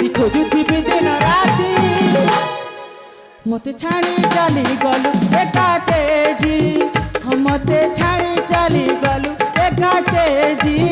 निति खोजुथिबी दिन राति मते छाणी चली गलु एका तेजी मते छाणी चली गलु एका तेजी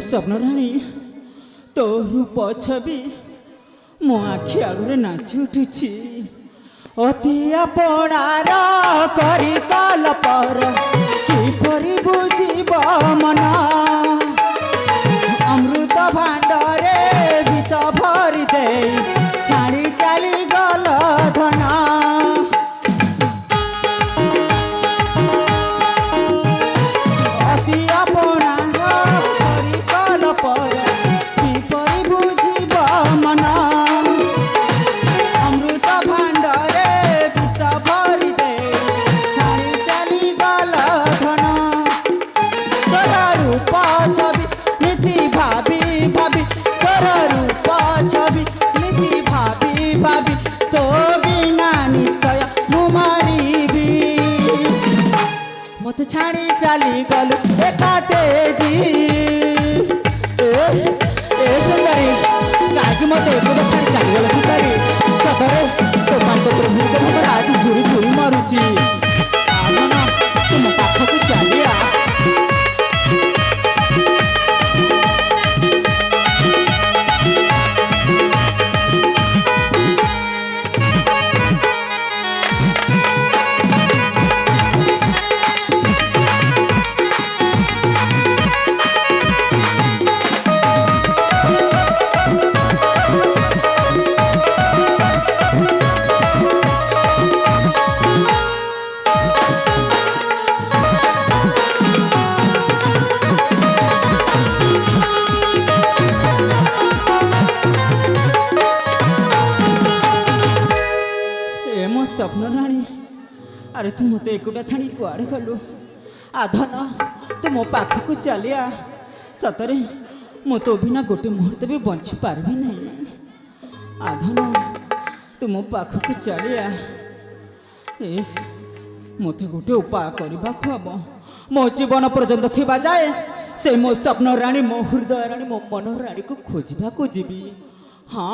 स्वप्न राणी तो रूप छवि मो आखि आगे नाची उठी अति आपणार करी कल पर किपरि बुझिब मन अमृत भांडरे विष भरी दे छाड़ी चली गल धन अति आपणार अमृत भांडरे विष भरी दे छाड़ी चली गल धन तोर रूप छवि नीति भाभी भाभी तोर रूप छवि नीति भाभी भाभी तो बिना निश्चय मु मरिबी मत छाड़ी चली गलु एका तेजी सुंदरी काकी मत एक छाड़ी चलीगल सुंदरी सतरे तो प्रभु आज झुरी झुरी मारुची तुम पाखक चलिया स्वप्न राणी अरे तू मत एकुटा छाड़ी कुआड़े गलु आधन तू मो पाखक चलिया सतरे मो तो बिना गोटे मुहूर्त भी बंची पार्बी नहीं आधन तू मो पाखक चलिया मत गोटे उपाय करने हम मो जीवन पर्यंत थिबा जाए से मो स्वप्न राणी मो हृदय राणी मो मन राणी को खोजा को जीवी हाँ।